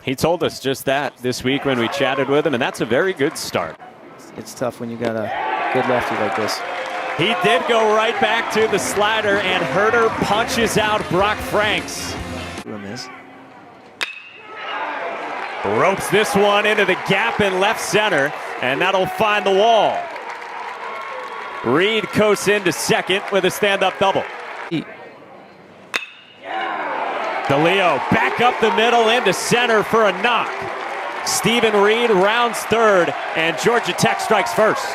He told us just that this week when we chatted with him, and that's a very good start. It's tough when you got a good lefty like this. He did go right back to the slider, and Herter punches out Brock Franks. Ropes this one into the gap in left center, and that'll find the wall. Reed coasts into second with a stand-up double. DeLeo back up the middle into center for a knock. Stephen Reed rounds third, and Georgia Tech strikes first.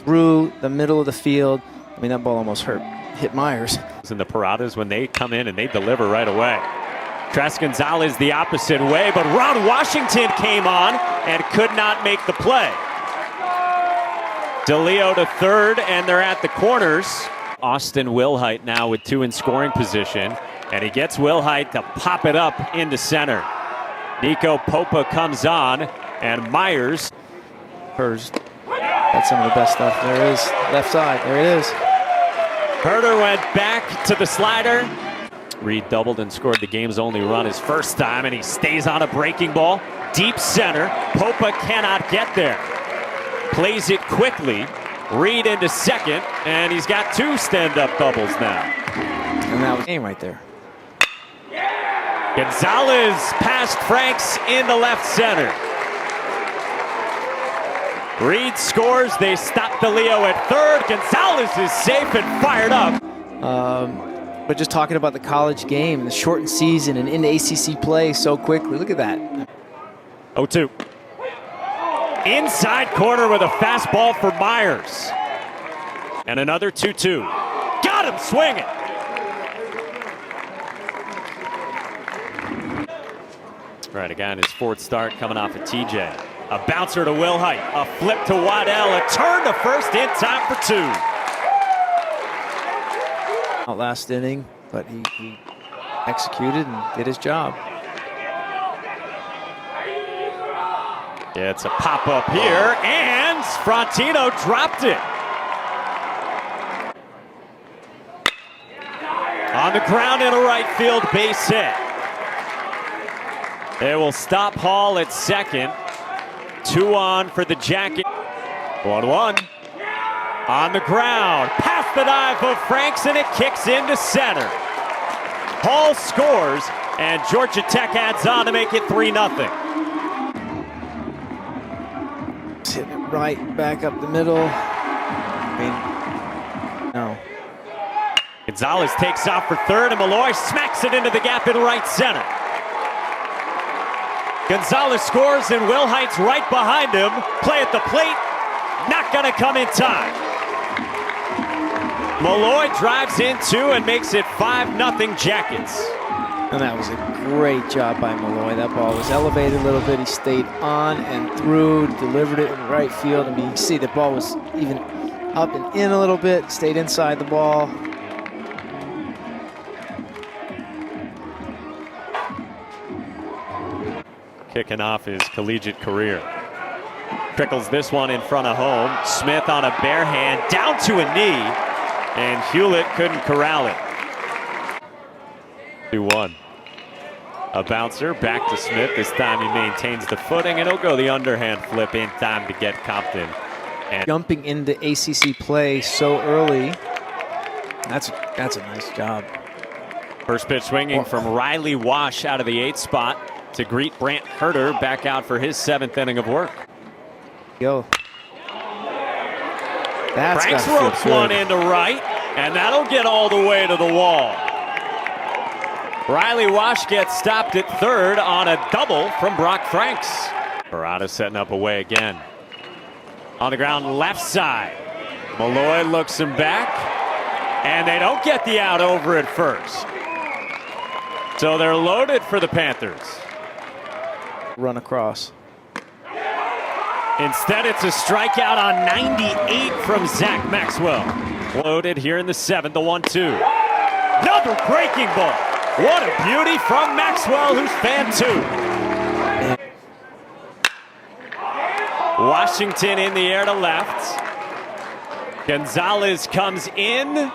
Through the middle of the field. I mean, that ball almost hit Myers. And the Paradas, when they come in and they deliver right away. Tres Gonzalez the opposite way, but Ron Washington came on and could not make the play. DeLeo to third, and they're at the corners. Austin Wilhite now with two in scoring position, and he gets Wilhite to pop it up into center. Nico Popa comes on, and Myers. That's some of the best stuff there is. Left side, there it is. Herter went back to the slider. Reed doubled and scored the game's only run his first time, and he stays on a breaking ball. Deep center, Popa cannot get there. Plays it quickly. Reed into second, and he's got two stand-up doubles now. And that was the game right there. Gonzalez past Franks into left center. Reed scores. They stop DeLeo at third. Gonzalez is safe and fired up. But just talking about the college game, the shortened season, and into ACC play so quickly. Look at that. 0-2. Inside corner with a fastball for Myers. And another 2-2. Got him swinging. All right, again, his fourth start coming off of TJ. A bouncer to Wilhite. A flip to Waddell. A turn to first in time for two. Not last inning, but he executed and did his job. Yeah, it's a pop-up here, and Frontino dropped it. On the ground in a right field base hit. They will stop Hall at second. 2 on for the Jacket. 1-1. On the ground, past the dive of Franks, and it kicks into center. Hall scores, and Georgia Tech adds on to make it 3-0. Hitting it right back up the middle. I mean, no. Gonzalez takes off for third, and Malloy smacks it into the gap in right center. Gonzalez scores, and Wilhite's right behind him. Play at the plate, not gonna come in time. Malloy drives in two and makes it 5-0 Jackets. And that was a great job by Malloy. That ball was elevated a little bit. He stayed on and through, delivered it in right field. I mean, you see the ball was even up and in a little bit, stayed inside the ball. Kicking off his collegiate career. Trickles this one in front of home. Smith on a bare hand, down to a knee, and Hewlett couldn't corral it. 2-1. A bouncer back to Smith. This time he maintains the footing, and he'll go the underhand flip in time to get Compton. And jumping into ACC play so early, that's a nice job. First pitch swinging from Riley Wash out of the 8th spot to greet Brant Herter back out for his 7th inning of work. Yo. That's Franks ropes one into right, and that'll get all the way to the wall. Riley Wash gets stopped at third on a double from Brock Franks. Parada setting up away again. On the ground left side. Malloy looks him back, and they don't get the out over at first. So they're loaded for the Panthers. Run across. Instead, it's a strikeout on 98 from Zach Maxwell. Loaded here in the 7th, the 1-2. Another breaking ball. What a beauty from Maxwell, who's fan 2. Washington in the air to left. Gonzalez comes in.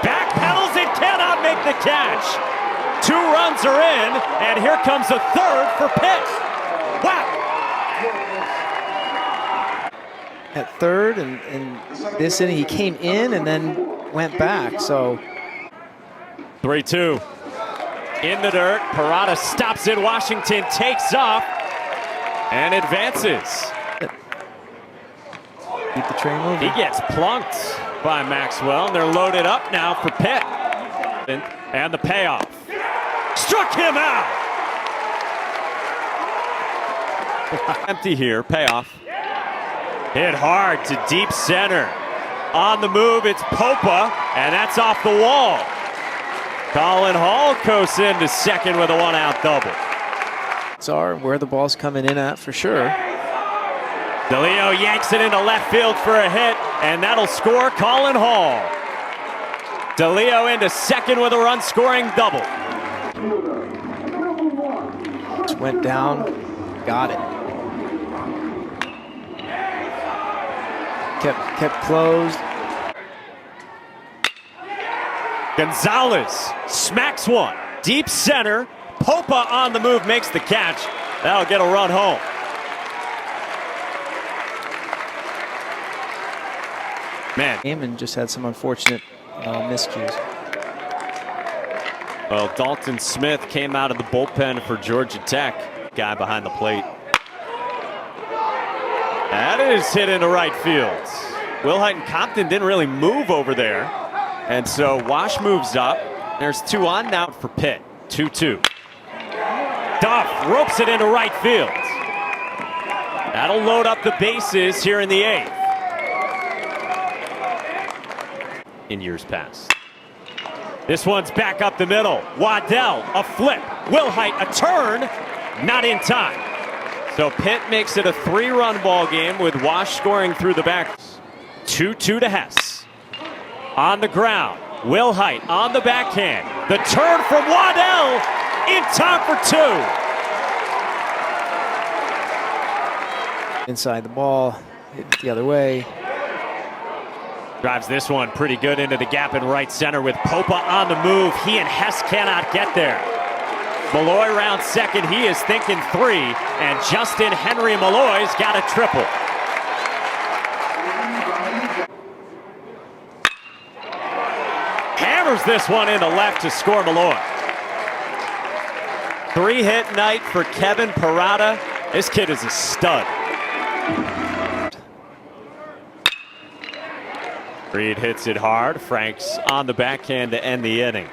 Backpedals and cannot make the catch. 2 runs are in, and here comes a third for Pitt. Wow. At third, and this inning he came in and then went back. So 3-2. In the dirt, Parada stops it. Washington takes off and advances. Keep the train moving. He gets plunked by Maxwell, and they're loaded up now for Pitt. And the payoff. Struck him out! Empty here, payoff. Hit hard to deep center. On the move, it's Popa, and that's off the wall. Colin Hall coasts into second with a 1-out double. Are where the ball's coming in at for sure. DeLeo yanks it into left field for a hit, and that'll score Colin Hall. DeLeo into second with a run-scoring double. Just went down, got it. Kept closed. Gonzalez smacks one. Deep center. Popa on the move makes the catch. That'll get a run home. Man. And just had some unfortunate miscues. Well, Dalton Smith came out of the bullpen for Georgia Tech. Guy behind the plate. That is hit into right field. Wilhite and Compton didn't really move over there. And so Wash moves up. There's 2 on now for Pitt. 2-2. Duff ropes it into right field. That'll load up the bases here in the 8th. In years past. This one's back up the middle. Waddell, a flip. Wilhite, a turn. Not in time. So Pitt makes it a 3-run ball game with Wash scoring through the back. 2-2 to Hess. On the ground. Wilhite on the backhand. The turn from Waddell in time for 2. Inside the ball, hit the other way. Drives this one pretty good into the gap in right center with Popa on the move. He and Hess cannot get there. Malloy rounds second. He is thinking 3, and Justin Henry Malloy's got a triple. Hammers this one into left to score Malloy. 3-hit night for Kevin Parada. This kid is a stud. Reed hits it hard. Franks on the backhand to end the inning.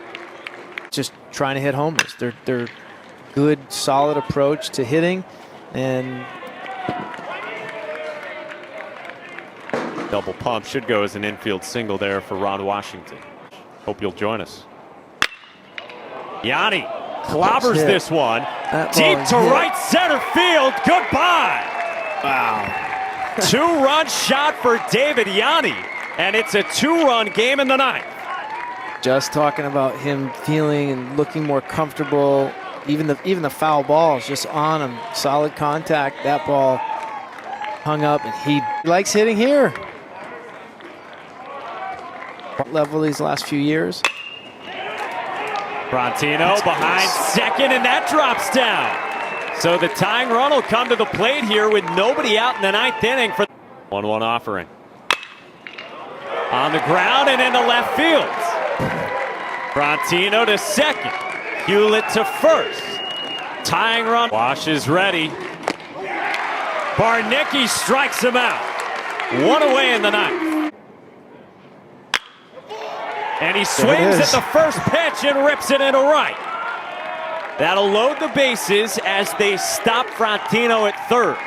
Just trying to hit homers. They're good, solid approach to hitting, and double pump should go as an infield single there for Ron Washington. Hope you'll join us. Yanni clobbers this one deep to right center field. Goodbye. Wow. 2-run shot for David Yanni, and it's a 2-run game in the 9th. Just talking about him feeling and looking more comfortable. Even the foul ball is just on him. Solid contact. That ball hung up, and he likes hitting here. What level these last few years? Frontino behind second, and that drops down. So the tying run will come to the plate here with nobody out in the 9th inning for 1-1 offering. On the ground and into left field. Frontino to second. Hewlett to first. Tying run. Wash is ready. Barnicki strikes him out. 1 away in the 9th. And he swings at the first pitch and rips it into right. That'll load the bases as they stop Frontino at third.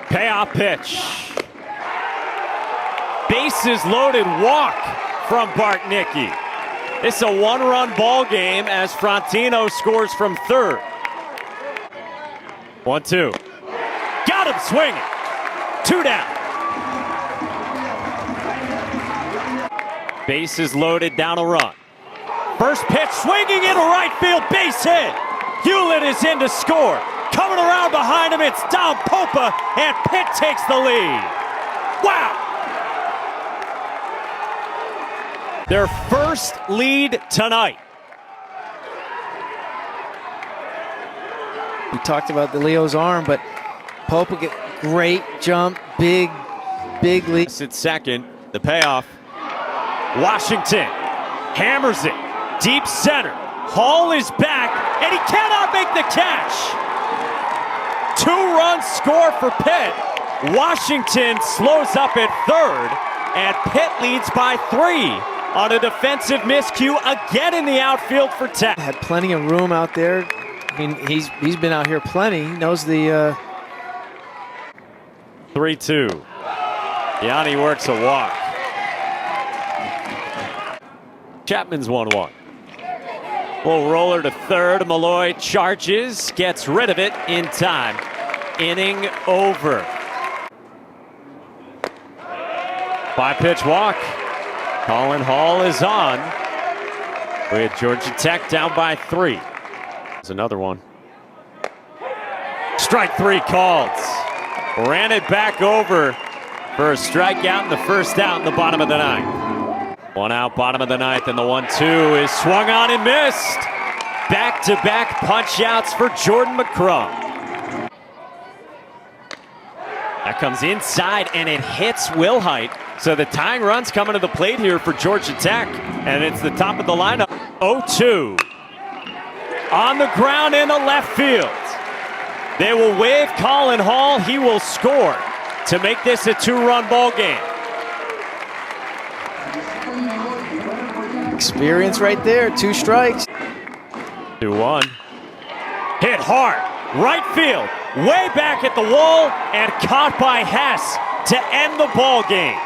Payoff pitch. Bases loaded walk from Bartnicki. It's a 1-run ball game as Frontino scores from third. 1-2. Got him swinging. 2 down. Bases loaded, down a run. First pitch swinging into right field, base hit. Hewlett is in to score. Coming around behind him, it's Dom Popa, and Pitt takes the lead. Wow! Their first lead tonight. We talked about the Leo's arm, but Pope will get great jump, big lead. It's second, the payoff. Washington hammers it, deep center. Hall is back, and he cannot make the catch. 2-run score for Pitt. Washington slows up at third, and Pitt leads by 3 on a defensive miscue again in the outfield for Tech. Had plenty of room out there. I mean, he's been out here plenty. He knows the 3-2. Yanni works a walk. Chapman's 1-1. Will roller to third. Malloy charges, gets rid of it in time. Inning over. 5-pitch walk. Colin Hall is on with Georgia Tech down by 3. There's another one. Strike 3 called. Ran it back over for a strikeout in the first out in the bottom of the 9th. 1 out, bottom of the 9th, and the 1-2 is swung on and missed. Back-to-back punch-outs for Jordan McCrum. That comes inside, and it hits Wilhite. So the tying run's coming to the plate here for Georgia Tech, and it's the top of the lineup. 0-2. On the ground in the left field. They will wave Colin Hall. He will score to make this a 2-run ball game. experience right there. 2 strikes. 2-1. Hit hard. Right field. Way back at the wall and caught by Hess to end the ball game.